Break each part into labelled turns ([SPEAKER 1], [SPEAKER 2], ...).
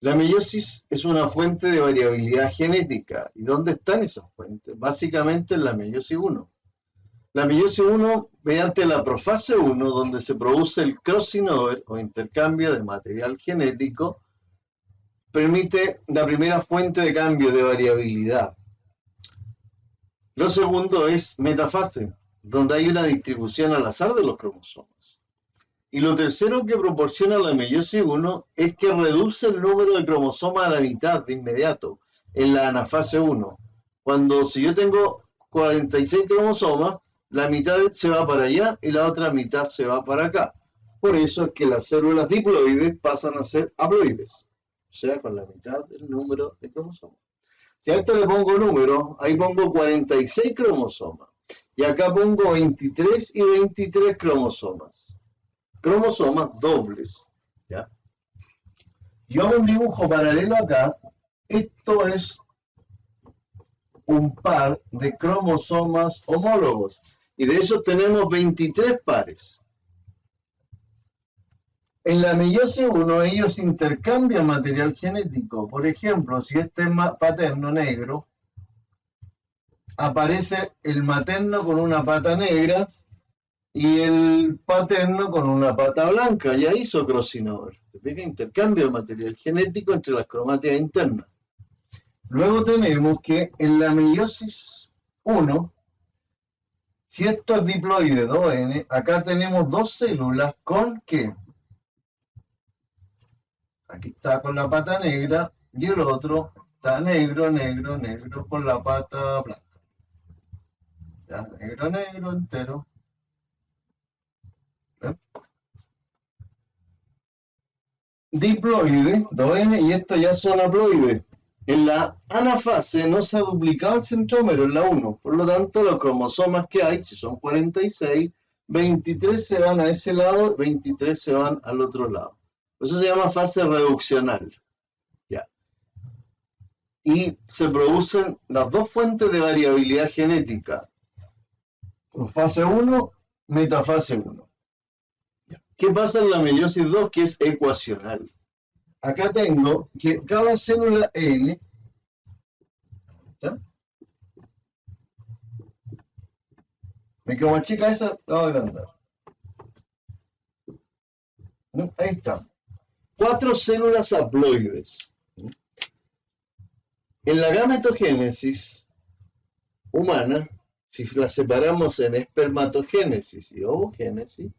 [SPEAKER 1] La meiosis es una fuente de variabilidad genética. ¿Y dónde están esas fuentes? Básicamente en la meiosis 1. La meiosis 1, mediante la profase 1, donde se produce el crossing over o intercambio de material genético, permite la primera fuente de cambio de variabilidad. Lo segundo es metafase, donde hay una distribución al azar de los cromosomas. Y lo tercero que proporciona la meiosis 1 es que reduce el número de cromosomas a la mitad de inmediato en la anafase 1. Cuando si yo tengo 46 cromosomas, la mitad se va para allá y la otra mitad se va para acá. Por eso es que las células diploides pasan a ser haploides, o sea, con la mitad del número de cromosomas. Si a esto le pongo números, ahí pongo 46 cromosomas. Y acá pongo 23 y 23 cromosomas. Cromosomas dobles. ¿Ya? Yo hago un dibujo paralelo acá. Esto es un par de cromosomas homólogos. Y de esos tenemos 23 pares. En la meiosis 1 ellos intercambian material genético. Por ejemplo, si este es paterno negro, aparece el materno con una pata negra y el paterno con una pata blanca. Ya hizo crossing over. Intercambio de material genético entre las cromátidas internas. Luego tenemos que en la meiosis 1, si esto es diploide 2N, acá tenemos dos células con ¿qué? Aquí está con la pata negra y el otro está negro, negro, negro con la pata blanca. Ya, negro, negro entero. ¿Ven? Diploide, 2N, y estos ya son haploides. En la anafase no se ha duplicado el centrómero en la 1, por lo tanto los cromosomas que hay, si son 46, 23 se van a ese lado, 23 se van al otro lado. Eso se llama fase reduccional. Ya. Y se producen las dos fuentes de variabilidad genética. Fase 1, metafase 1. ¿Qué pasa en la meiosis 2? Que es ecuacional. Acá tengo que cada célula N, ¿está? Me quedo más chica esa, la voy a agrandar. Ahí está. 4 células haploides. En la gametogénesis humana, si la separamos en espermatogénesis y ovogénesis,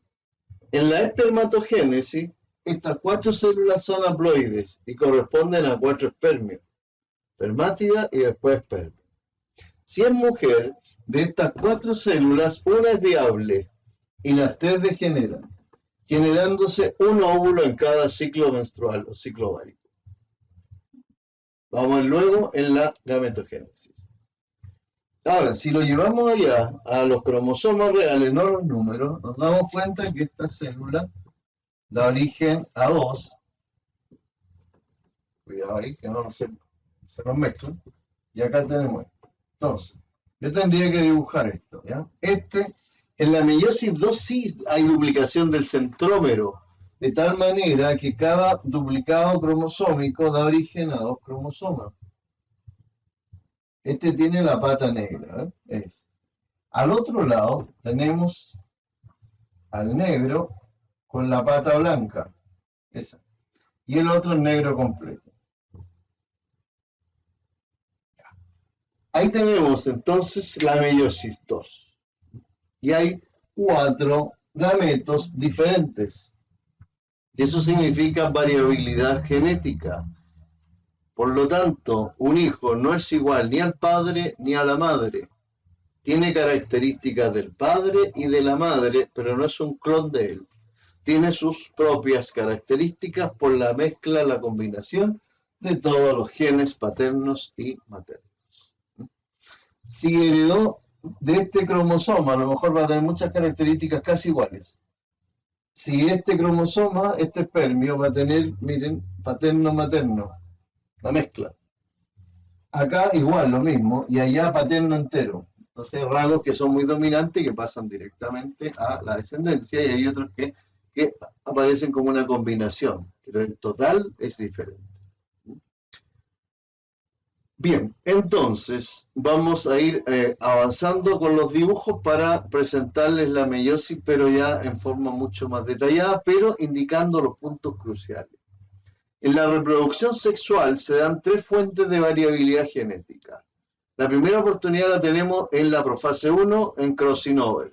[SPEAKER 1] en la espermatogénesis, estas 4 células son haploides y corresponden a 4 espermios. Espermátida y después espermio. Si es mujer, de estas 4 células, una es viable y las 3 degeneran, generándose un óvulo en cada ciclo menstrual o ciclo ovárico. Vamos a ver luego en la gametogénesis. Ahora, si lo llevamos allá a los cromosomas reales, no los números, nos damos cuenta que esta célula da origen a 2. Cuidado ahí, que no se nos mezclan. Y acá tenemos esto. Entonces, yo tendría que dibujar esto, ¿ya? En la meiosis 2 sí hay duplicación del centrómero, de tal manera que cada duplicado cromosómico da origen a 2 cromosomas. Este tiene la pata negra, ¿eh? Al otro lado tenemos al negro con la pata blanca, esa, y el otro negro completo. Ahí tenemos entonces la meiosis 2. Y hay 4 gametos diferentes. Eso significa variabilidad genética. Por lo tanto, un hijo no es igual ni al padre ni a la madre. Tiene características del padre y de la madre, pero no es un clon de él. Tiene sus propias características por la mezcla, la combinación de todos los genes paternos y maternos. Si heredó de este cromosoma, a lo mejor va a tener muchas características casi iguales. Si este cromosoma, este espermio, va a tener, miren, paterno-materno, la mezcla. Acá igual, lo mismo, y allá paterno entero. Entonces, rasgos que son muy dominantes y que pasan directamente a la descendencia, y hay otros que aparecen como una combinación, pero el total es diferente. Bien, entonces vamos a ir avanzando con los dibujos para presentarles la meiosis, pero ya en forma mucho más detallada, pero indicando los puntos cruciales. En la reproducción sexual se dan tres fuentes de variabilidad genética. La primera oportunidad la tenemos en la profase 1, en crossing over,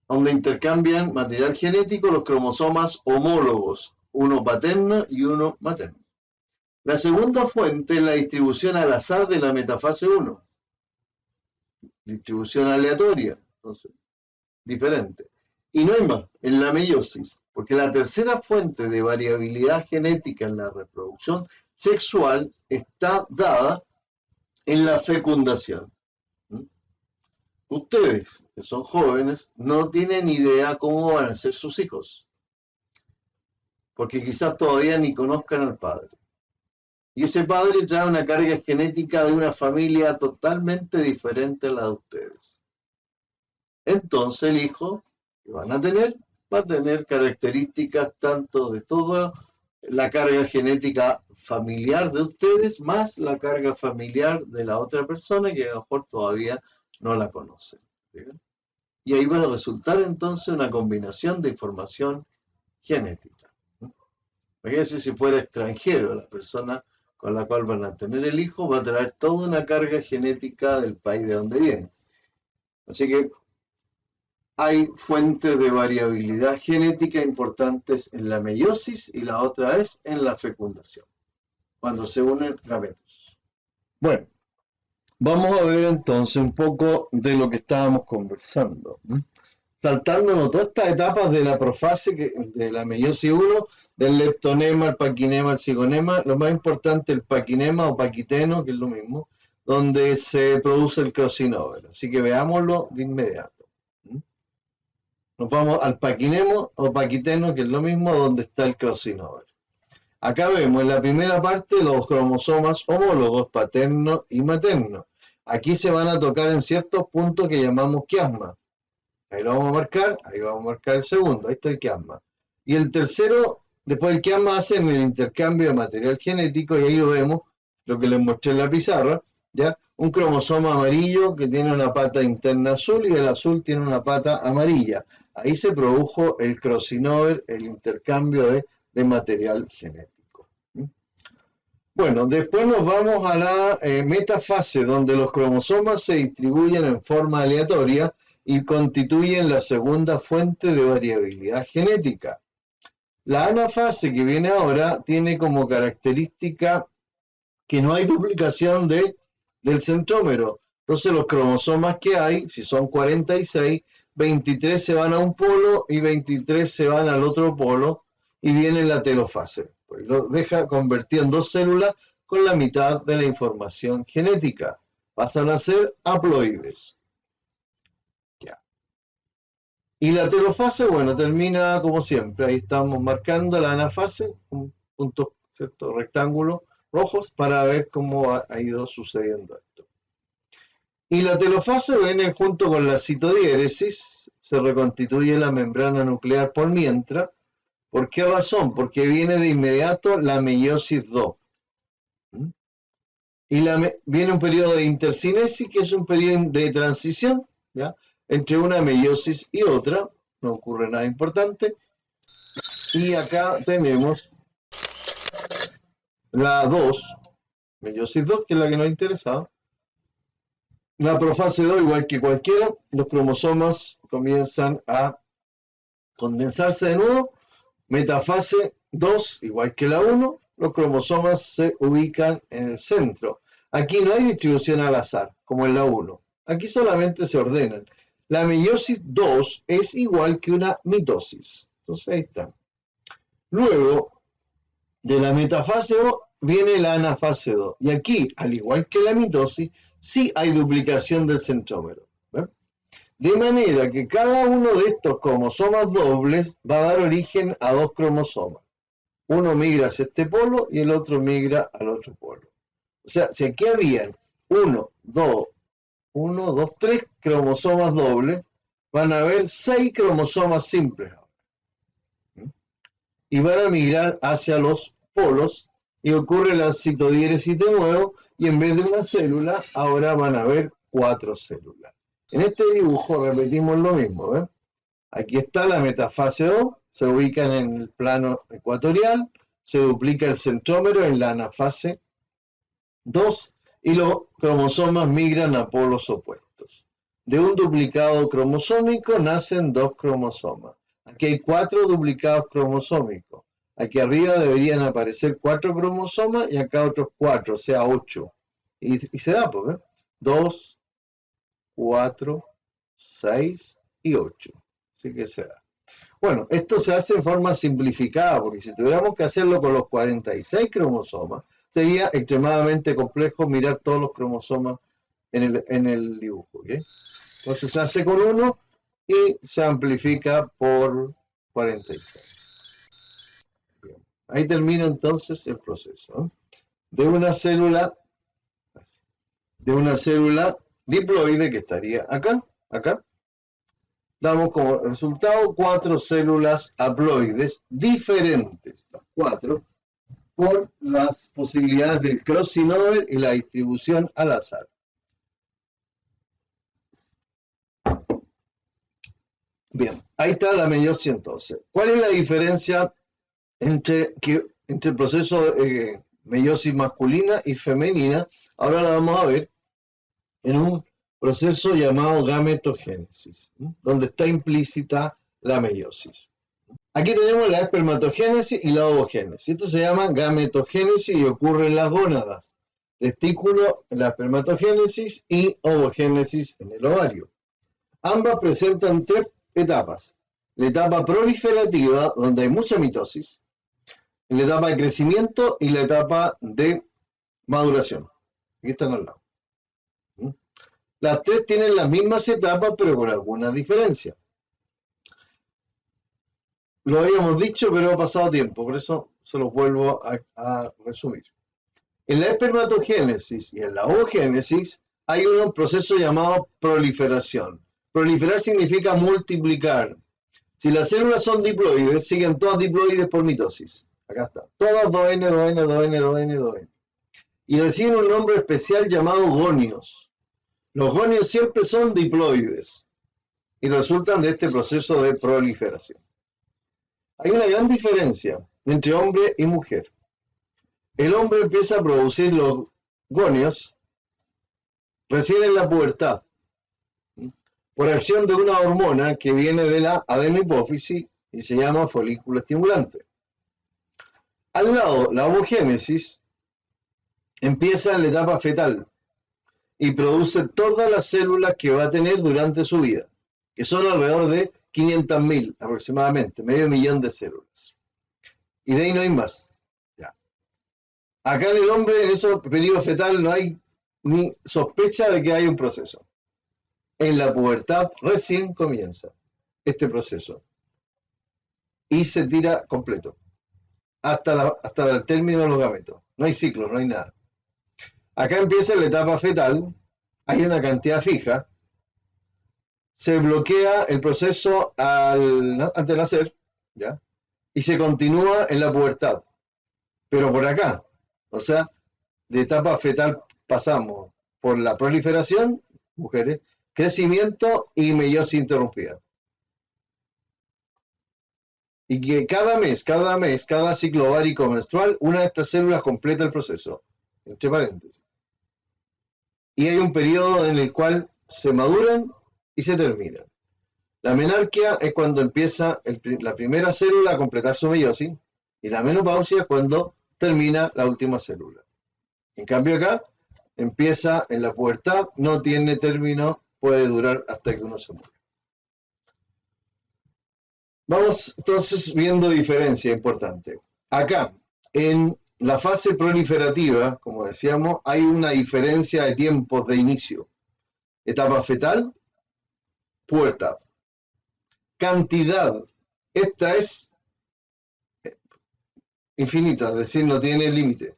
[SPEAKER 1] donde intercambian material genético los cromosomas homólogos, uno paterno y uno materno. La segunda fuente es la distribución al azar de la metafase 1, distribución aleatoria, entonces, diferente. Y no hay más, en la meiosis, porque la tercera fuente de variabilidad genética en la reproducción sexual está dada en la fecundación. Ustedes, que son jóvenes, no tienen idea cómo van a ser sus hijos, porque quizás todavía ni conozcan al padre. Y ese padre trae una carga genética de una familia totalmente diferente a la de ustedes. Entonces el hijo que van a tener va a tener características tanto de toda la carga genética familiar de ustedes, más la carga familiar de la otra persona que a lo mejor todavía no la conocen. ¿Bien? Y ahí va a resultar entonces una combinación de información genética. Fíjense, si fuera extranjero, la persona con la cual van a tener el hijo va a traer toda una carga genética del país de donde viene. Así que hay fuentes de variabilidad genética importantes en la meiosis y la otra es en la fecundación, cuando se unen gametos. Bueno, vamos a ver entonces un poco de lo que estábamos conversando. Saltándonos todas estas etapas de la profase, de la meiosis 1, del leptonema, el paquinema, el cigonema, lo más importante el paquinema o paquiteno, que es lo mismo, donde se produce el crossing over. Así que veámoslo de inmediato. Nos vamos al paquinemo o paquiteno, que es lo mismo, donde está el crossing over. Acá vemos en la primera parte los cromosomas homólogos, paterno y materno. Aquí se van a tocar en ciertos puntos que llamamos quiasma. Ahí lo vamos a marcar, ahí vamos a marcar el segundo, ahí está el quiasma. Y el tercero, después del quiasma hacen el intercambio de material genético y ahí lo vemos, lo que les mostré en la pizarra, ¿ya? Un cromosoma amarillo que tiene una pata interna azul y el azul tiene una pata amarilla. Ahí se produjo el crossing over, el intercambio de material genético. Bueno, después nos vamos a la metafase, donde los cromosomas se distribuyen en forma aleatoria y constituyen la segunda fuente de variabilidad genética. La anafase que viene ahora tiene como característica que no hay duplicación del centrómero. Entonces los cromosomas que hay, si son 46, 23 se van a un polo y 23 se van al otro polo y viene la telofase. Pues lo deja convertido en dos células con la mitad de la información genética. Pasan a ser haploides. Y la telofase, bueno, termina como siempre. Ahí estamos marcando la anafase, un punto, ¿cierto? Rectángulo rojos para ver cómo ha ido sucediendo esto. Y la telofase viene junto con la citodiéresis, se reconstituye la membrana nuclear por mientras. ¿Por qué razón? Porque viene de inmediato la meiosis 2. Y viene un periodo de intercinesis, que es un periodo de transición, ¿ya? Entre una meiosis y otra, no ocurre nada importante. Y acá tenemos la 2, meiosis 2, que es la que nos interesaba. La profase 2, igual que cualquiera, los cromosomas comienzan a condensarse de nuevo. Metafase 2, igual que la 1, los cromosomas se ubican en el centro. Aquí no hay distribución al azar, como en la 1. Aquí solamente se ordenan. La meiosis 2 es igual que una mitosis. Entonces ahí está. Luego, de la metafase 2 viene la anafase 2. Y aquí, al igual que la mitosis, sí hay duplicación del centrómero. ¿Ven? De manera que cada uno de estos cromosomas dobles va a dar origen a dos cromosomas. Uno migra hacia este polo y el otro migra al otro polo. O sea, si aquí habían 1, 2, 3 cromosomas dobles, van a haber 6 cromosomas simples ahora. Y van a migrar hacia los polos y ocurre la citodiéresis de nuevo, y en vez de una célula, ahora van a haber 4 células. En este dibujo repetimos lo mismo, ¿ven? Aquí está la metafase 2, se ubican en el plano ecuatorial, se duplica el centrómero en la anafase 2 y los cromosomas migran a polos opuestos. De un duplicado cromosómico nacen 2 cromosomas. Aquí hay 4 duplicados cromosómicos. Aquí arriba deberían aparecer 4 cromosomas y acá otros 4, o sea 8. Y se da, pues, ¿eh? 2, 4, 6 y 8. Así que se da. Bueno, esto se hace en forma simplificada, porque si tuviéramos que hacerlo con los 46 cromosomas, sería extremadamente complejo mirar todos los cromosomas en el dibujo. ¿Okay? Entonces se hace con uno y se amplifica por 46. Bien. Ahí termina entonces el proceso. De una célula diploide que estaría acá, damos como resultado 4 células haploides diferentes, las 4, por las posibilidades del crossing over y la distribución al azar. Bien, ahí está la meiosis entonces. ¿Cuál es la diferencia entre el proceso de meiosis masculina y femenina? Ahora la vamos a ver en un proceso llamado gametogénesis, donde está implícita la meiosis. Aquí tenemos la espermatogénesis y la ovogénesis. Esto se llama gametogénesis y ocurre en las gónadas. Testículo en la espermatogénesis y ovogénesis en el ovario. Ambas presentan 3 etapas. La etapa proliferativa, donde hay mucha mitosis, la etapa de crecimiento y la etapa de maduración. Aquí están al lado. Las 3 tienen las mismas etapas, pero con algunas diferencias. Lo habíamos dicho, pero ha pasado tiempo, por eso se los vuelvo a resumir. En la espermatogénesis y en la ovogénesis hay un proceso llamado proliferación. Proliferar significa multiplicar. Si las células son diploides, siguen todas diploides por mitosis. Acá está. Todas 2N, 2N, 2N, 2N, 2N. Y reciben un nombre especial llamado gonios. Los gonios siempre son diploides y resultan de este proceso de proliferación. Hay una gran diferencia entre hombre y mujer. El hombre empieza a producir los gonios recién en la pubertad, por acción de una hormona que viene de la adenohipófisis y se llama folículo estimulante. Al lado, la ovogénesis empieza en la etapa fetal y produce todas las células que va a tener durante su vida, que son alrededor de 500.000 aproximadamente, medio millón de células. Y de ahí no hay más. Ya. Acá en el hombre, en ese periodo fetal, no hay ni sospecha de que haya un proceso. En la pubertad recién comienza este proceso y se tira completo hasta el término de los gametos. No hay ciclo, no hay nada. Acá empieza la etapa fetal, hay una cantidad fija, se bloquea el proceso antes de nacer, ¿ya? Y se continúa en la pubertad, pero por acá, o sea, de etapa fetal pasamos por la proliferación, mujeres, crecimiento y meiosis interrumpida. Y que cada ciclo ovárico menstrual, una de estas células completa el proceso, entre paréntesis. Y hay un periodo en el cual se maduran y se terminan. La menarquia es cuando empieza la primera célula a completar su meiosis y la menopausia es cuando termina la última célula. En cambio acá empieza en la pubertad, no tiene término, puede durar hasta que uno se muere. Vamos entonces viendo diferencia importante. Acá, en la fase proliferativa, como decíamos, hay una diferencia de tiempos de inicio. Etapa fetal, pubertad. Cantidad, esta es infinita, es decir, no tiene límite.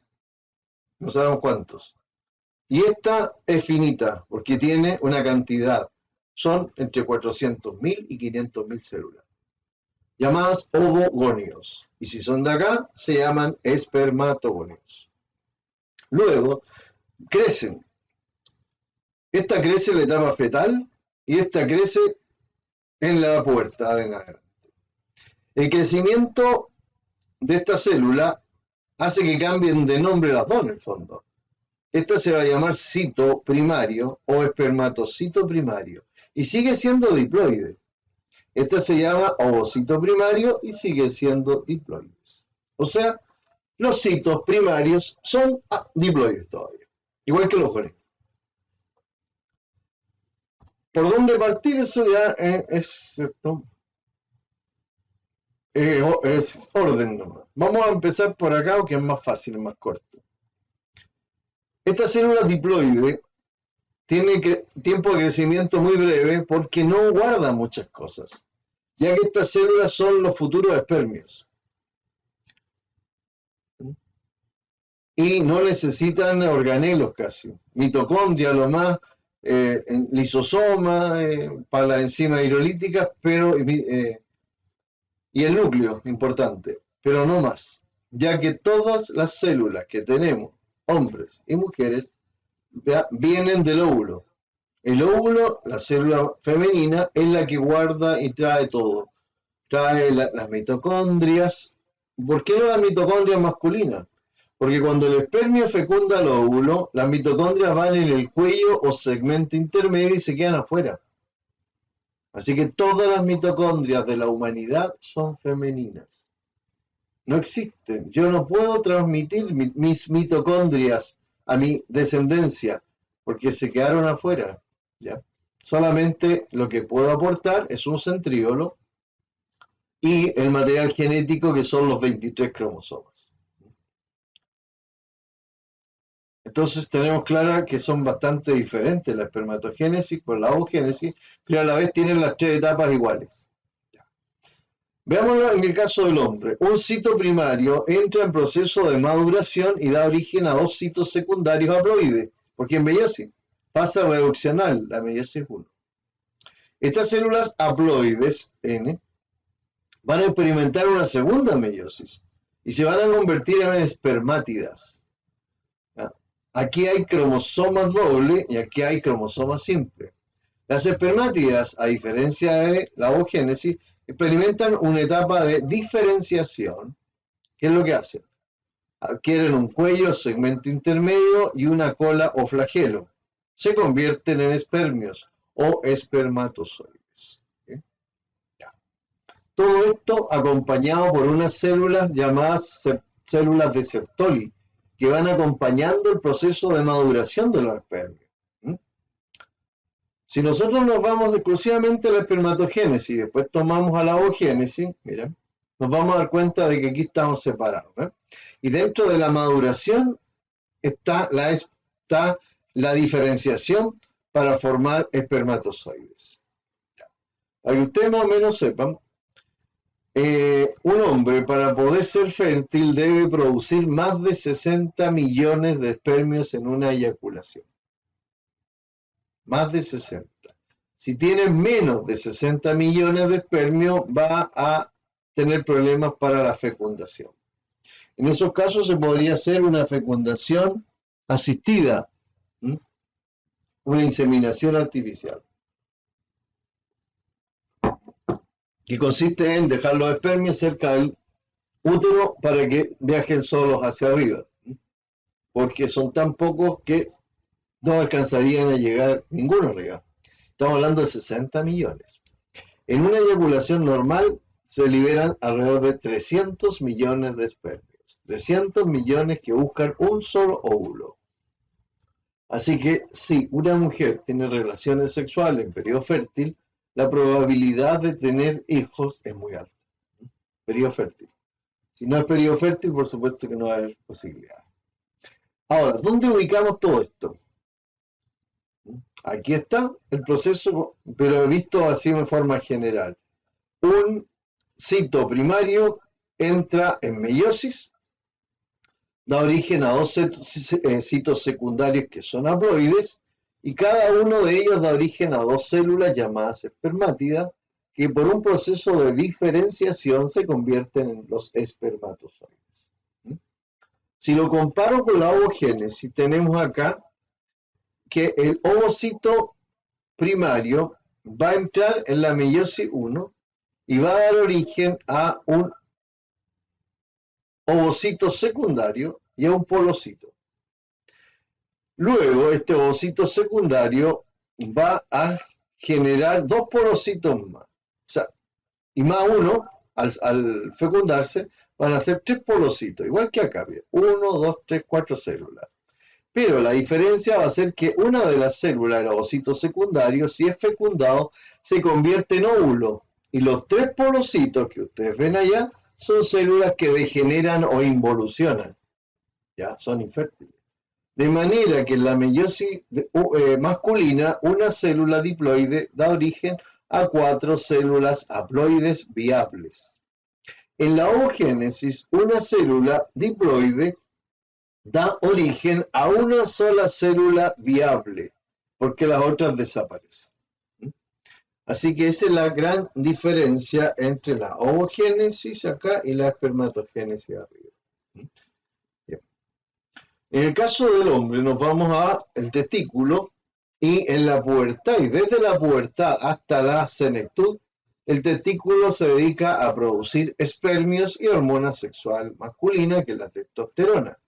[SPEAKER 1] No sabemos cuántos. Y esta es finita, porque tiene una cantidad. Son entre 400.000 y 500.000 células. llamadas ovogonios. Y si son de acá, se llaman espermatogonios. Luego, crecen. Esta crece en la etapa fetal y esta crece en la pubertad en adelante. El crecimiento de esta célula hace que cambien de nombre las dos en el fondo. Esta se va a llamar cito primario o espermatocito primario y sigue siendo diploide. Esta se llama ovocito primario y sigue siendo diploides. O sea, los citos primarios son diploides todavía, igual que los genes. ¿Por dónde partir? Eso ya es cierto. Es orden nomás. Vamos a empezar por acá, que es más fácil, es más corto. Esta célula diploide tiene tiempo de crecimiento muy breve porque no guarda muchas cosas, ya que estas células son los futuros espermios. Y no necesitan organelos casi. Mitocondria, lo más, lisosoma, para las enzimas hidrolíticas, pero y el núcleo, importante, pero no más, ya que todas las células que tenemos, hombres y mujeres, vienen del óvulo. El óvulo, la célula femenina, es la que guarda y trae todo. Trae las mitocondrias. ¿Por qué no las mitocondrias masculinas? Porque cuando el espermio fecunda el óvulo, las mitocondrias van en el cuello o segmento intermedio y se quedan afuera. Así que todas las mitocondrias de la humanidad son femeninas. No existen. Yo no puedo transmitir mis mitocondrias a mi descendencia porque se quedaron afuera. ¿Ya? Solamente lo que puedo aportar es un centríolo y el material genético que son los 23 cromosomas. Entonces tenemos clara que son bastante diferentes la espermatogénesis con la ovogénesis, pero a la vez tienen las tres etapas iguales. Veámoslo en el caso del hombre. Un cito primario entra en proceso de maduración y da origen a dos citos secundarios haploides, porque en meiosis pasa reduccional, la meiosis 1. Estas células haploides, N, van a experimentar una segunda meiosis y se van a convertir en espermátidas. Aquí hay cromosomas doble y aquí hay cromosomas simple. Las espermátidas, a diferencia de la ovogénesis, experimentan una etapa de diferenciación. ¿Qué es lo que hacen? Adquieren un cuello, segmento intermedio y una cola o flagelo. Se convierten en espermios o espermatozoides. ¿Sí? Todo esto acompañado por unas células llamadas células de Sertoli, que van acompañando el proceso de maduración de los espermios. Si nosotros nos vamos exclusivamente a la espermatogénesis y después tomamos a la ovogénesis, miren, nos vamos a dar cuenta de que aquí estamos separados. Y dentro de la maduración está la diferenciación para formar espermatozoides. Para que ustedes más o menos sepan, un hombre para poder ser fértil debe producir más de 60 millones de espermios en una eyaculación. Más de 60. Si tiene menos de 60 millones de espermios, va a tener problemas para la fecundación. En esos casos se podría hacer una fecundación asistida, una inseminación artificial, que consiste en dejar los espermios cerca del útero para que viajen solos hacia arriba, porque son tan pocos que no alcanzarían a llegar ninguno arriba. Estamos hablando de 60 millones. En una eyaculación normal se liberan alrededor de 300 millones de espermios. 300 millones que buscan un solo óvulo. Así que si una mujer tiene relaciones sexuales en periodo fértil, la probabilidad de tener hijos es muy alta. Periodo fértil. Si no es periodo fértil, por supuesto que no va a haber posibilidad. Ahora, ¿dónde ubicamos todo esto? Aquí está el proceso, pero visto así de forma general. Un cito primario entra en meiosis, da origen a dos citos secundarios que son haploides, y cada uno de ellos da origen a dos células llamadas espermátidas, que por un proceso de diferenciación se convierten en los espermatozoides. Si lo comparo con la ovogénesis, tenemos acá que el ovocito primario va a entrar en la meiosis 1 y va a dar origen a un ovocito secundario y a un polocito. Luego, este ovocito secundario va a generar dos polocitos más. O sea, y más uno, al fecundarse, van a ser tres polocitos, igual que acá. 1, 2, 3, 4 células. Pero la diferencia va a ser que una de las células del ovocito secundario, si es fecundado, se convierte en óvulo. Y los tres polocitos que ustedes ven allá son células que degeneran o involucionan. Ya, son infértiles. De manera que en la meiosis masculina, una célula diploide da origen a 4 células haploides viables. En la ovogénesis, una célula diploide da origen a una sola célula viable, porque las otras desaparecen. Así que esa es la gran diferencia entre la ovogénesis acá y la espermatogénesis arriba. Bien. En el caso del hombre nos vamos al testículo y en la pubertad, y desde la pubertad hasta la senectud, el testículo se dedica a producir espermios y hormona sexual masculina, que es la testosterona.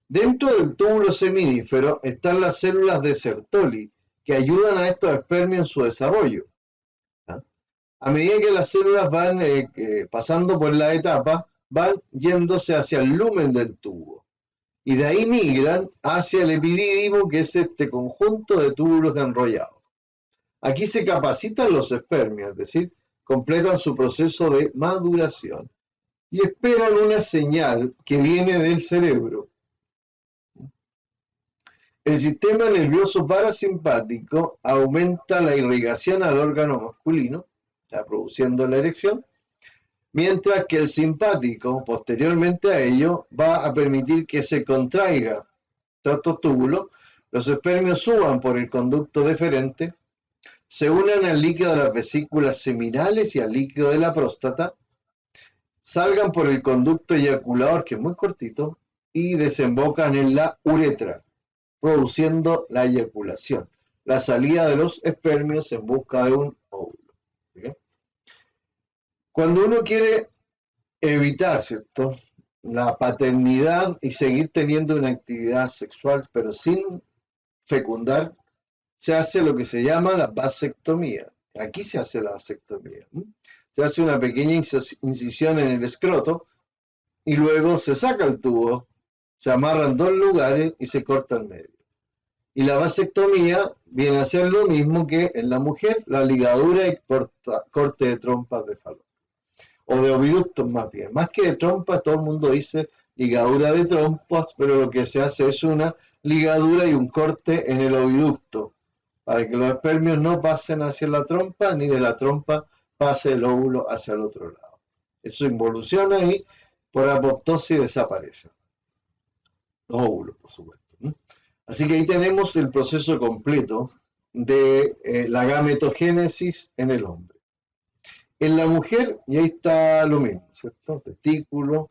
[SPEAKER 1] Dentro del túbulo seminífero están las células de Sertoli, que ayudan a estos espermios en su desarrollo. A medida que las células van pasando por la etapa, van yéndose hacia el lumen del tubo. Y de ahí migran hacia el epidídimo, que es este conjunto de túbulos enrollados. Aquí se capacitan los espermios, es decir, completan su proceso de maduración y esperan una señal que viene del cerebro. El sistema nervioso parasimpático aumenta la irrigación al órgano masculino, produciendo la erección, mientras que el simpático, posteriormente a ello, va a permitir que se contraiga estos túbulos, los espermios suban por el conducto deferente, se unan al líquido de las vesículas seminales y al líquido de la próstata, salgan por el conducto eyaculador, que es muy cortito, y desembocan en la uretra, produciendo la eyaculación, la salida de los espermios en busca de un óvulo. ¿Sí? Cuando uno quiere evitar, ¿cierto?, la paternidad y seguir teniendo una actividad sexual, pero sin fecundar, se hace lo que se llama la vasectomía. Aquí se hace la vasectomía. Se hace una pequeña incisión en el escroto y luego se saca el tubo, se amarran dos lugares y se corta el medio. Y la vasectomía viene a ser lo mismo que en la mujer, la ligadura y corte de trompas de falopio. O de oviductos más bien. Más que de trompas, todo el mundo dice ligadura de trompas, pero lo que se hace es una ligadura y un corte en el oviducto, para que los espermios no pasen hacia la trompa, ni de la trompa pase el óvulo hacia el otro lado. Eso involuciona y por apoptosis desaparece. Los óvulos, por supuesto. Así que ahí tenemos el proceso completo de la gametogénesis en el hombre. En la mujer, y ahí está lo mismo, ¿cierto? Testículo,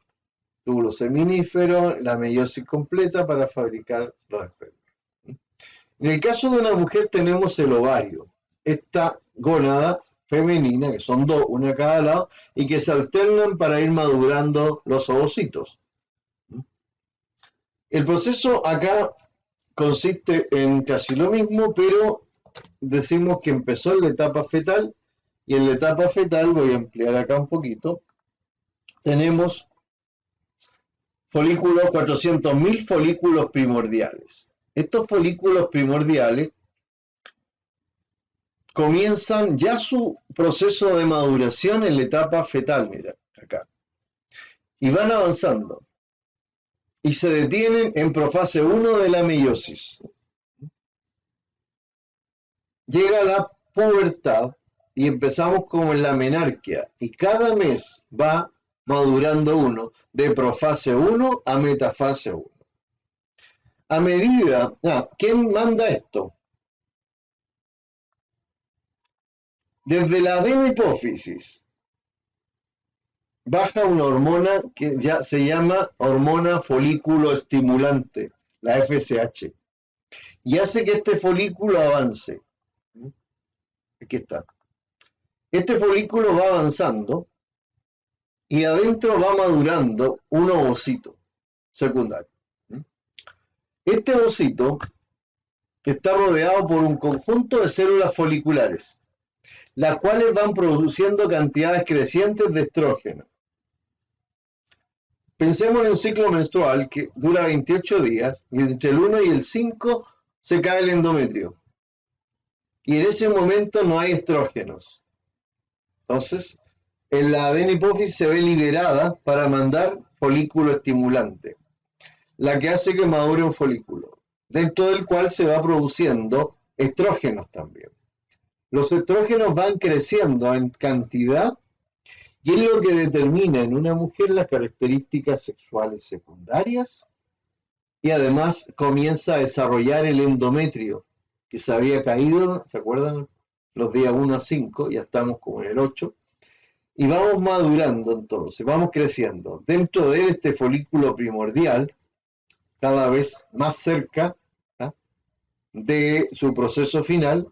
[SPEAKER 1] túbulo seminífero, la meiosis completa para fabricar los espermios. En el caso de una mujer tenemos el ovario, esta gónada femenina, que son dos, una a cada lado, y que se alternan para ir madurando los ovocitos. El proceso acá consiste en casi lo mismo, pero decimos que empezó en la etapa fetal, y en la etapa fetal, voy a ampliar acá un poquito, tenemos folículos, 400.000 folículos primordiales. Estos folículos primordiales comienzan ya su proceso de maduración en la etapa fetal, mira, acá, y van avanzando, y se detienen en profase 1 de la meiosis. Llega la pubertad, y empezamos como en la menarquia, y cada mes va madurando uno, de profase 1 a metafase 1. A medida, ¿quién manda esto? Desde la adenohipófisis baja una hormona que ya se llama hormona folículo estimulante, la FSH, y hace que este folículo avance. Aquí está. Este folículo va avanzando y adentro va madurando un ovocito secundario. Este ovocito está rodeado por un conjunto de células foliculares, las cuales van produciendo cantidades crecientes de estrógeno. Pensemos en un ciclo menstrual que dura 28 días y entre el 1 y el 5 se cae el endometrio. Y en ese momento no hay estrógenos. Entonces, en la adenohipófisis se ve liberada para mandar folículo estimulante, la que hace que madure un folículo, dentro del cual se va produciendo estrógenos también. Los estrógenos van creciendo en cantidad y es lo que determina en una mujer las características sexuales secundarias y además comienza a desarrollar el endometrio que se había caído, ¿se acuerdan? Los días 1 a 5, ya estamos como en el 8, y vamos madurando entonces, vamos creciendo. Dentro de este folículo primordial, cada vez más cerca de su proceso final,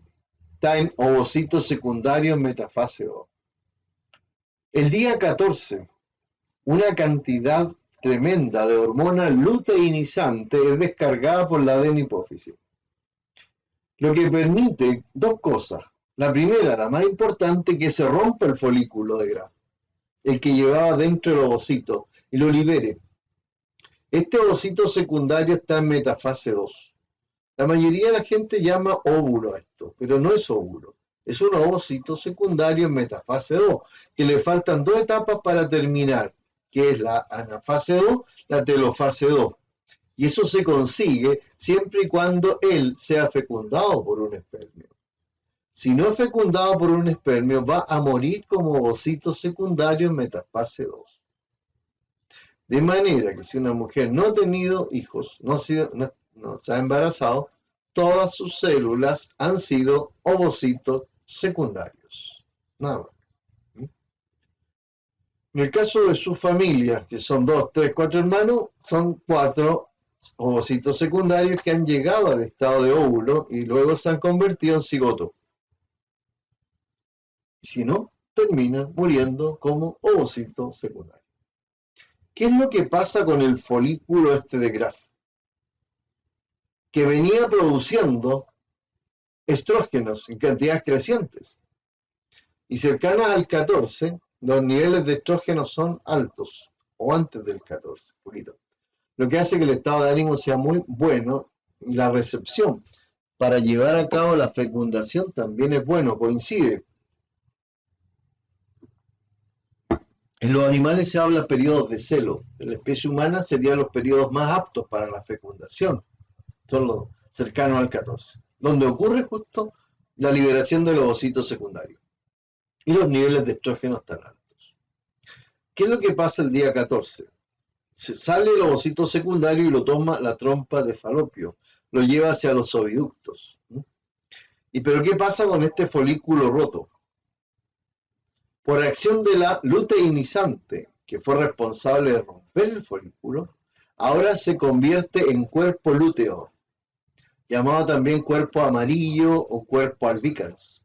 [SPEAKER 1] está en ovocitos secundarios metafase 2. El día 14, una cantidad tremenda de hormona luteinizante es descargada por la adenohipófisis, lo que permite dos cosas. La primera, la más importante, que se rompa el folículo de Graf, el que llevaba dentro el ovocito, y lo libere. Este ovocito secundario está en metafase 2. La mayoría de la gente llama óvulo a esto, pero no es óvulo. Es un ovocito secundario en metafase 2, que le faltan dos etapas para terminar, que es la anafase 2, la telofase 2. Y eso se consigue siempre y cuando él sea fecundado por un espermio. Si no es fecundado por un espermio, va a morir como ovocito secundario en metafase 2. De manera que si una mujer no ha tenido hijos, no se ha embarazado, todas sus células han sido ovocitos secundarios. Nada más. En el caso de su familia, que son 2, 3, 4 hermanos, son 4 ovocitos secundarios que han llegado al estado de óvulo y luego se han convertido en cigoto. Y si no, terminan muriendo como ovocito secundario. ¿Qué es lo que pasa con el folículo este de Graf? Que venía produciendo estrógenos en cantidades crecientes. Y cercanas al 14, los niveles de estrógenos son altos, o antes del 14, poquito. Lo que hace que el estado de ánimo sea muy bueno y la recepción para llevar a cabo la fecundación también es bueno, coincide. En los animales se habla de periodos de celo. En la especie humana serían los periodos más aptos para la fecundación. Son los cercanos al 14, donde ocurre justo la liberación de los ovocitos secundarios. Y los niveles de estrógeno están altos. ¿Qué es lo que pasa el día 14? Se sale el ovocito secundario y lo toma la trompa de Falopio. Lo lleva hacia los oviductos. ¿Pero qué pasa con este folículo roto? Por acción de la luteinizante, que fue responsable de romper el folículo, ahora se convierte en cuerpo lúteo, llamado también cuerpo amarillo o cuerpo albicans.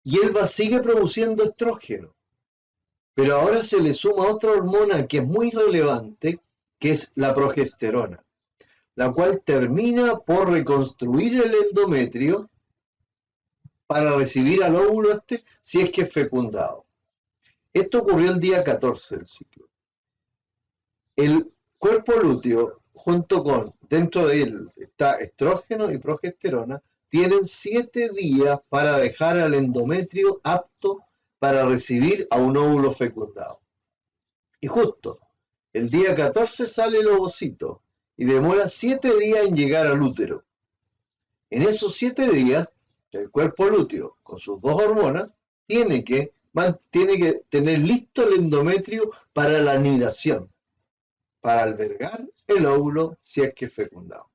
[SPEAKER 1] Y él sigue produciendo estrógeno, pero ahora se le suma otra hormona que es muy relevante, que es la progesterona, la cual termina por reconstruir el endometrio para recibir al óvulo si es que es fecundado. Esto ocurrió el día 14 del ciclo. El cuerpo lúteo, junto con, dentro de él está estrógeno y progesterona, tienen 7 días para dejar al endometrio apto para recibir a un óvulo fecundado. Y justo, el día 14 sale el ovocito y demora 7 días en llegar al útero. En esos 7 días, el cuerpo lúteo, con sus dos hormonas, tiene que tener listo el endometrio para la anidación, para albergar el óvulo si es que es fecundado.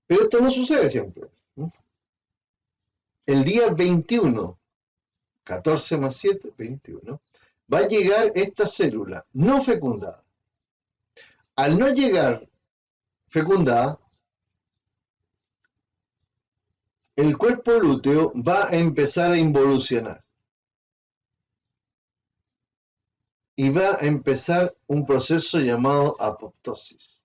[SPEAKER 1] Pero esto no sucede siempre. el día 21, 14 más 7, 21, va a llegar esta célula no fecundada. Al no llegar fecundada, el cuerpo lúteo va a empezar a involucionar y va a empezar un proceso llamado apoptosis.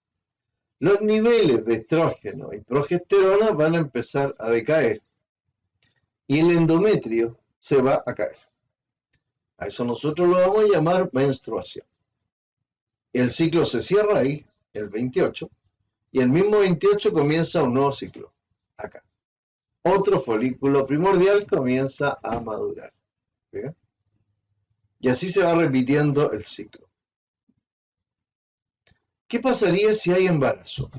[SPEAKER 1] Los niveles de estrógeno y progesterona van a empezar a decaer y el endometrio se va a caer. A eso nosotros lo vamos a llamar menstruación. El ciclo se cierra ahí, el 28, y el mismo 28 comienza un nuevo ciclo, acá. Otro folículo primordial comienza a madurar. ¿Bien? Y así se va repitiendo el ciclo. ¿Qué pasaría si hay embarazo?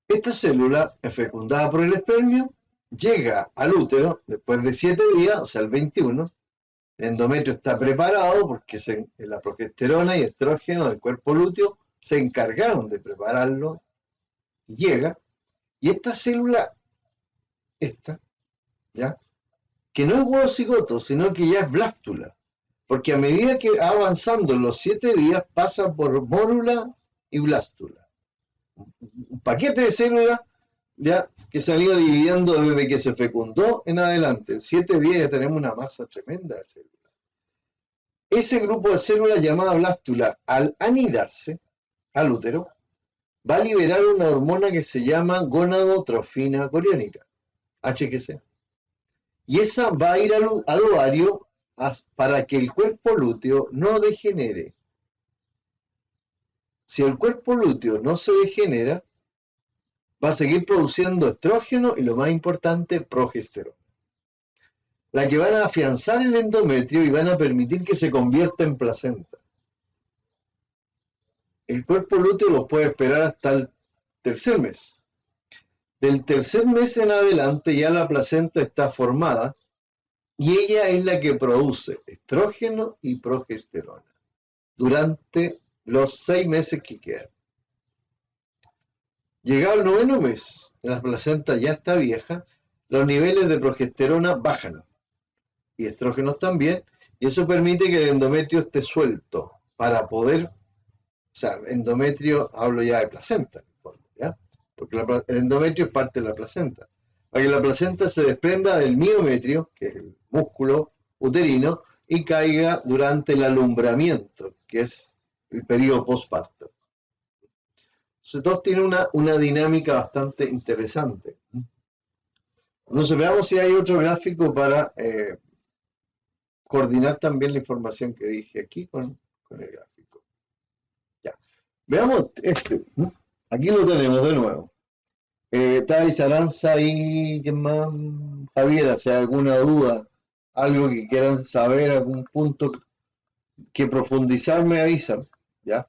[SPEAKER 1] Esta célula, fecundada por el espermio, llega al útero después de 7 días, o sea, el 21. El endometrio está preparado porque la progesterona y estrógeno del cuerpo lúteo se encargaron de prepararlo y llega. Y esta célula, ¿ya? Que no es huevo cigoto, sino que ya es blástula, porque a medida que va avanzando en los 7 días pasa por mórula y blástula. Un paquete de células ya que se han ido dividiendo desde que se fecundó en adelante. En 7 días ya tenemos una masa tremenda de células. Ese grupo de células llamada blástula, al anidarse al útero, va a liberar una hormona que se llama gonadotrofina coriónica, HGC. Y esa va a ir al ovario para que el cuerpo lúteo no degenere. Si el cuerpo lúteo no se degenera, va a seguir produciendo estrógeno y, lo más importante, progesterona. La que van a afianzar el endometrio y van a permitir que se convierta en placenta. El cuerpo lúteo lo puede esperar hasta el tercer mes. Del tercer mes en adelante ya la placenta está formada y ella es la que produce estrógeno y progesterona durante los 6 meses que quedan. Llegado el 9º mes, la placenta ya está vieja, los niveles de progesterona bajan y estrógenos también, y eso permite que el endometrio esté suelto para poder, o sea, endometrio, hablo ya de placenta, ¿ya? Porque el endometrio es parte de la placenta. Para que la placenta se desprenda del miometrio, que es el músculo uterino, y caiga durante el alumbramiento, que es el periodo postparto. Entonces, todos tienen una dinámica bastante interesante. Entonces, veamos si hay otro gráfico para coordinar también la información que dije aquí con el gráfico. Ya. Veamos este. Aquí lo tenemos de nuevo. Thais, Aranza y ¿quién más? Javiera, si hay alguna duda, algo que quieran saber, algún punto que profundizar, me avisan. ¿Ya?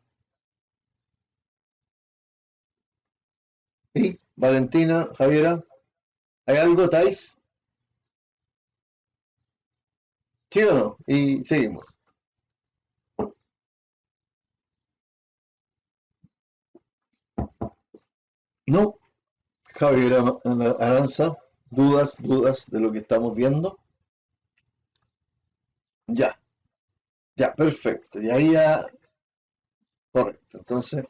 [SPEAKER 1] ¿Y Valentina, Javiera? ¿Hay algo, Thais? ¿Sí o no? Y seguimos. No, Javiera Aranza, dudas de lo que estamos viendo. Ya, perfecto. Y ahí ya, correcto. Entonces,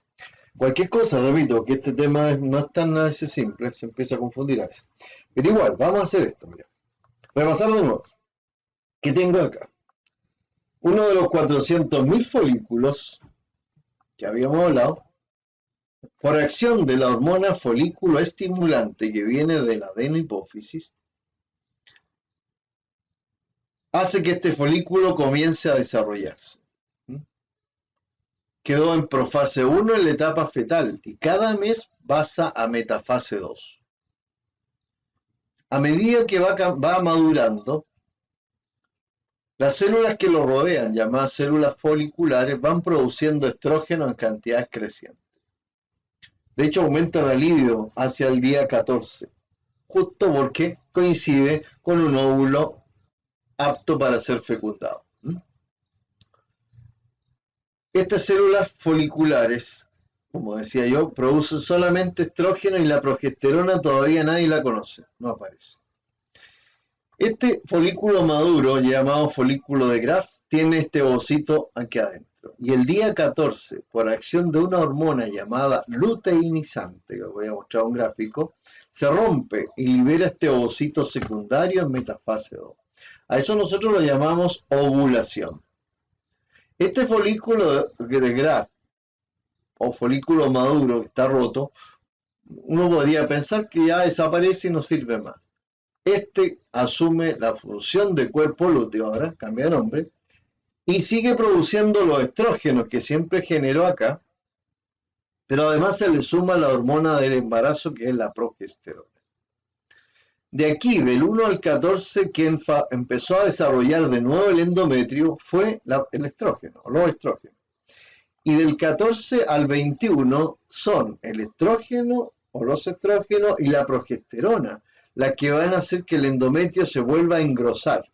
[SPEAKER 1] cualquier cosa, repito, que este tema no es tan a veces simple, se empieza a confundir a veces. Pero igual, vamos a hacer esto, mira. Repasar de nuevo. ¿Qué tengo acá? Uno de los 400.000 folículos que habíamos hablado, por acción de la hormona folículo estimulante que viene de la adenohipófisis, hace que este folículo comience a desarrollarse. Quedó en profase 1 en la etapa fetal y cada mes pasa a metafase 2. A medida que va madurando, las células que lo rodean, llamadas células foliculares, van produciendo estrógeno en cantidades crecientes. De hecho, aumenta la libido hacia el día 14, justo porque coincide con un óvulo apto para ser fecundado. Estas células foliculares como decía yo, produce solamente estrógeno y la progesterona todavía nadie la conoce, no aparece. Este folículo maduro, llamado folículo de Graf, tiene este ovocito aquí adentro. Y el día 14, por acción de una hormona llamada luteinizante, que os voy a mostrar un gráfico, se rompe y libera este ovocito secundario en metafase 2. A eso nosotros lo llamamos ovulación. Este folículo de Graf, o folículo maduro que está roto, uno podría pensar que ya desaparece y no sirve más. Este asume la función de cuerpo lúteo, ahora cambia de nombre, y sigue produciendo los estrógenos que siempre generó acá, pero además se le suma la hormona del embarazo que es la progesterona. De aquí, del 1 al 14, quien empezó a desarrollar de nuevo el endometrio fue el estrógeno, los estrógenos. Y del 14 al 21 son el estrógeno o los estrógenos y la progesterona, las que van a hacer que el endometrio se vuelva a engrosar.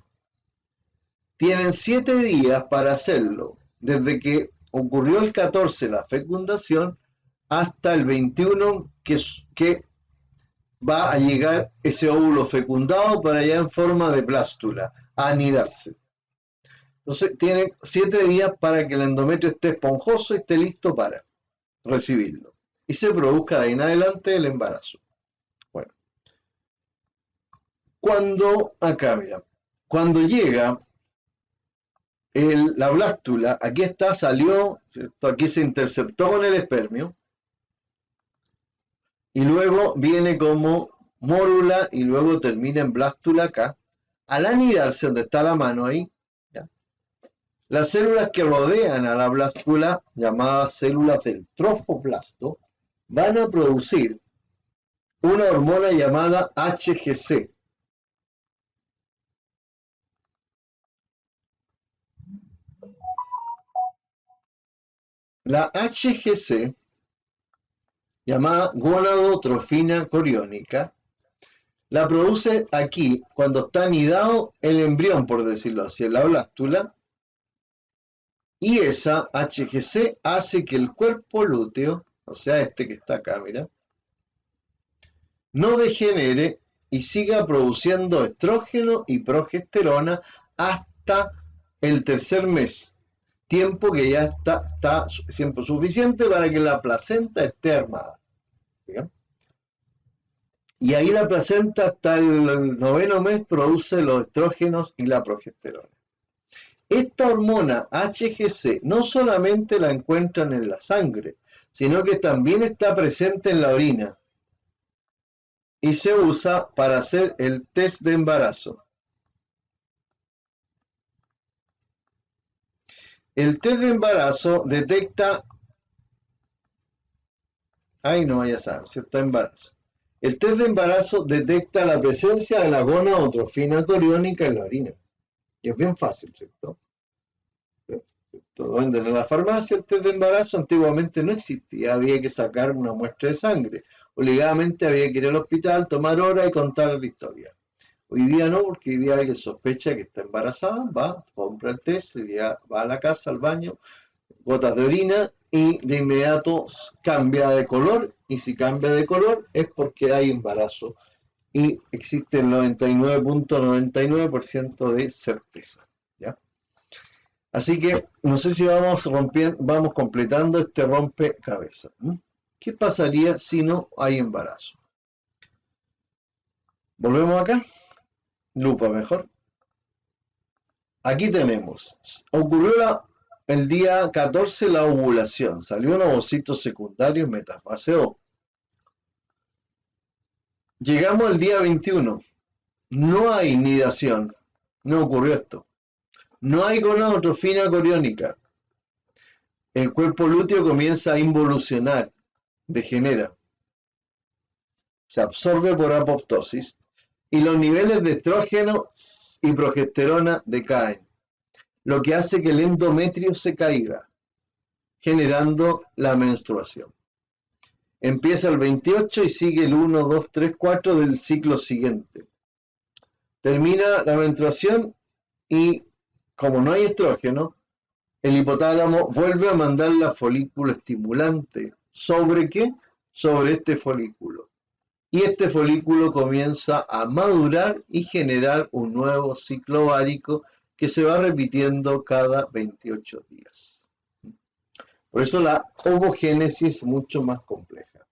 [SPEAKER 1] Tienen 7 días para hacerlo, desde que ocurrió el 14 la fecundación hasta el 21 que va a llegar ese óvulo fecundado para allá en forma de plástula, a anidarse. Entonces tienen 7 días para que el endometrio esté esponjoso y esté listo para recibirlo. Y se produzca de ahí en adelante el embarazo. Bueno. Cuando llega la blástula, aquí está, salió, ¿cierto? Aquí se interceptó con el espermio, y luego viene como mórula y luego termina en blástula acá. Al anidarse donde está la mano ahí, ¿ya? Las células que rodean a la blástula, llamadas células del trofoblasto, van a producir una hormona llamada HGC. La HGC, llamada gonadotrofina coriónica, la produce aquí cuando está anidado el embrión, por decirlo así, en la blástula, y esa HGC hace que el cuerpo lúteo, o sea, este que está acá, mira, no degenere y siga produciendo estrógeno y progesterona hasta el tercer mes, tiempo que ya está tiempo suficiente para que la placenta esté armada. ¿Bien? Y ahí la placenta hasta el 9º mes produce los estrógenos y la progesterona. Esta hormona HGC no solamente la encuentran en la sangre, sino que también está presente en la orina y se usa para hacer el test de embarazo. El test de embarazo detecta, no vaya a saber, ¿cierto? Embarazo. El test de embarazo detecta la presencia de la gonadotrofina coriónica en la orina. Y es bien fácil, ¿cierto? Lo venden en la farmacia. El test de embarazo antiguamente no existía, había que sacar una muestra de sangre. Obligadamente había que ir al hospital, tomar hora y contar la historia. Hoy día no, porque hoy día alguien sospecha que está embarazada, va, compra el test, va a la casa, al baño, gotas de orina y de inmediato cambia de color, y si cambia de color es porque hay embarazo y existe el 99.99% de certeza, ¿ya? Así que no sé si vamos completando este rompecabezas. ¿Qué pasaría si no hay embarazo? Volvemos acá, lupa mejor. Aquí tenemos, ocurrió el día 14 la ovulación, salió un ovocito secundario en metafase 2. Llegamos al día 21, no hay nidación, no ocurrió esto. No hay gonadotrofina coriónica. El cuerpo lúteo comienza a involucionar, degenera, se absorbe por apoptosis y los niveles de estrógeno y progesterona decaen, lo que hace que el endometrio se caiga, generando la menstruación. Empieza el 28 y sigue el 1, 2, 3, 4 del ciclo siguiente. Termina la menstruación y, como no hay estrógeno, el hipotálamo vuelve a mandar la folículo estimulante ¿Sobre qué? Sobre este folículo. Y este folículo comienza a madurar y generar un nuevo ciclo ovárico que se va repitiendo cada 28 días. Por eso la ovogénesis es mucho más compleja.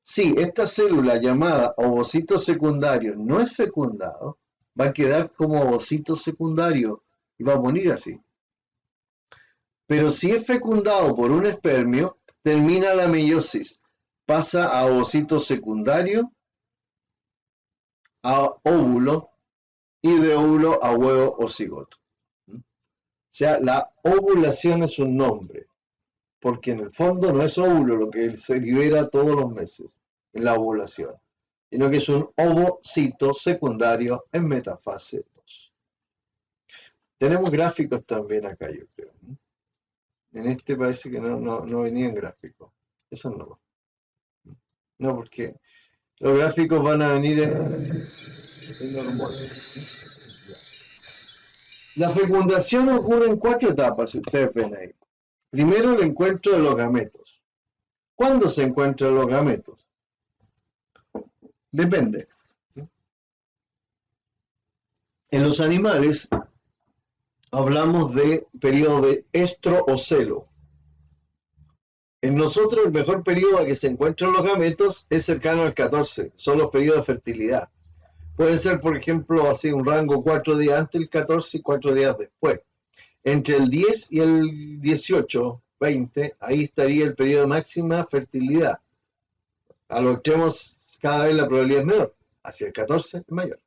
[SPEAKER 1] Si esta célula llamada ovocito secundario no es fecundado, va a quedar como ovocito secundario y va a morir así. Pero si es fecundado por un espermio, termina la meiosis, pasa a ovocito secundario, a óvulo, y de óvulo a huevo o cigoto. O sea, la ovulación es un nombre, porque en el fondo no es óvulo lo que se libera todos los meses en la ovulación, sino que es un ovocito secundario en metafase 2. Tenemos gráficos también acá, yo creo. En este parece que no venían gráficos. Eso no. No, porque los gráficos van a venir en hormonas. La fecundación ocurre en 4 etapas, si ustedes ven ahí. Primero, el encuentro de los gametos. ¿Cuándo se encuentran los gametos? Depende. En los animales hablamos de periodo de estrocelo. En nosotros el mejor periodo a que se encuentran los gametos es cercano al 14, son los periodos de fertilidad. Puede ser, por ejemplo, así un rango 4 días antes del 14 y 4 días después. Entre el 10 y el 18, 20, ahí estaría el periodo de máxima fertilidad. A los extremos cada vez la probabilidad es menor, hacia el 14 es mayor.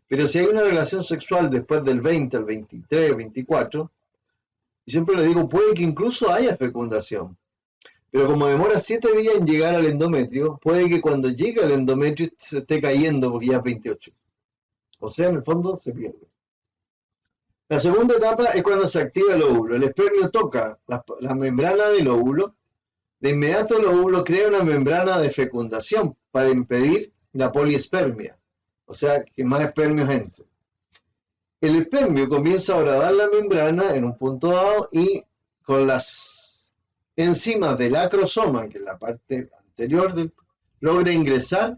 [SPEAKER 1] Pero si hay una relación sexual después del 20 al 23, 24, y siempre le digo, puede que incluso haya fecundación. Pero como demora 7 días en llegar al endometrio, puede que cuando llegue al endometrio se esté cayendo porque ya es 28. O sea, en el fondo se pierde. La segunda etapa es cuando se activa el óvulo. El espermio toca la membrana del óvulo. De inmediato el óvulo crea una membrana de fecundación para impedir la poliespermia. O sea, que más espermios entren. El espermio comienza a horadar la membrana en un punto dado y con las enzimas del acrosoma, que es la parte anterior, logra ingresar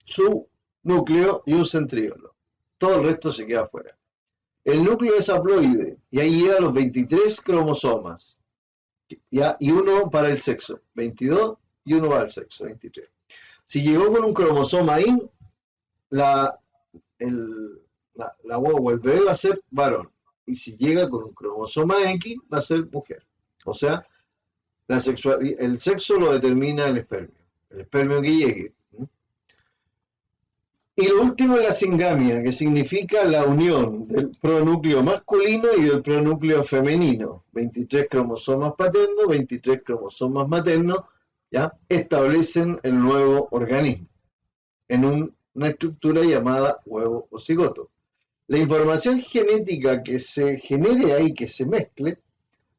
[SPEAKER 1] su núcleo y un centríolo. Todo el resto se queda afuera. El núcleo es haploide y ahí llegan los 23 cromosomas. ¿Ya? Y uno para el sexo, 22, y uno para el sexo, 23. Si llegó con un cromosoma ahí, la guagua, el bebé va a ser varón. Y si llega con un cromosoma X, va a ser mujer. O sea, el sexo lo determina el espermio que llegue. Y lo último es la singamia, que significa la unión del pronúcleo masculino y del pronúcleo femenino. 23 cromosomas paternos, 23 cromosomas maternos, ¿ya? Establecen el nuevo organismo en una estructura llamada huevo o cigoto. La información genética que se genere ahí, que se mezcle,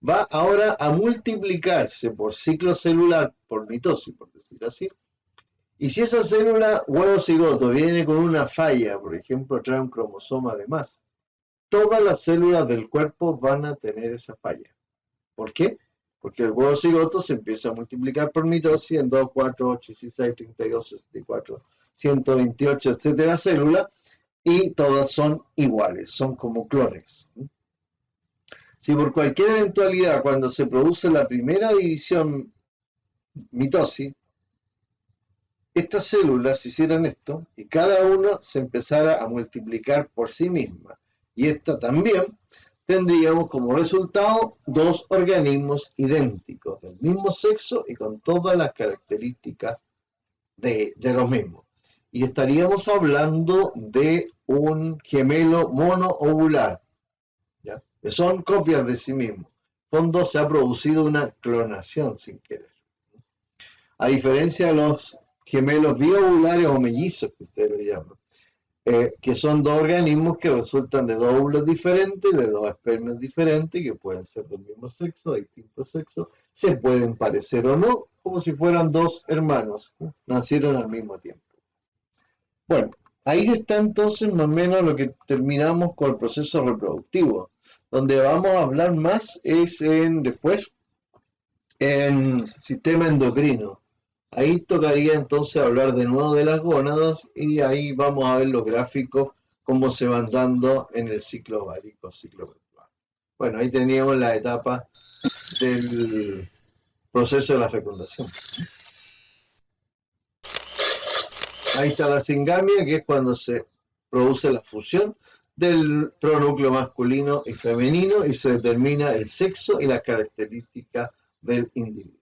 [SPEAKER 1] va ahora a multiplicarse por ciclo celular, por mitosis, por decir así. Y si esa célula huevo cigoto viene con una falla, por ejemplo, trae un cromosoma de más, todas las células del cuerpo van a tener esa falla. ¿Por qué? Porque el huevo cigoto se empieza a multiplicar por mitosis en 2, 4, 8, 16, 32, 64, 128, etcétera, células, y todas son iguales, son como clones. Si por cualquier eventualidad, cuando se produce la primera división, mitosis, estas células hicieran esto y cada una se empezara a multiplicar por sí misma, y esta también, tendríamos como resultado 2 organismos idénticos, del mismo sexo y con todas las características de los mismos. Y estaríamos hablando de un gemelo monoovular, ¿ya? Que son copias de sí mismos. En fondo se ha producido una clonación sin querer. A diferencia de los gemelos biovulares o mellizos, que ustedes le llaman, que son 2 organismos que resultan de 2 óvulos diferentes, de 2 espermios diferentes, que pueden ser del mismo sexo, de distintos sexos, se pueden parecer o no, como si fueran 2 hermanos, ¿no? Nacieron al mismo tiempo. Bueno, ahí está entonces más o menos lo que terminamos con el proceso reproductivo. Donde vamos a hablar más es después, en sistema endocrino. Ahí tocaría entonces hablar de nuevo de las gónadas y ahí vamos a ver los gráficos, cómo se van dando en el ciclo ovárico, ciclo menstrual. Bueno, ahí teníamos la etapa del proceso de la fecundación. Ahí está la singamia, que es cuando se produce la fusión del pronúcleo masculino y femenino y se determina el sexo y las características del individuo.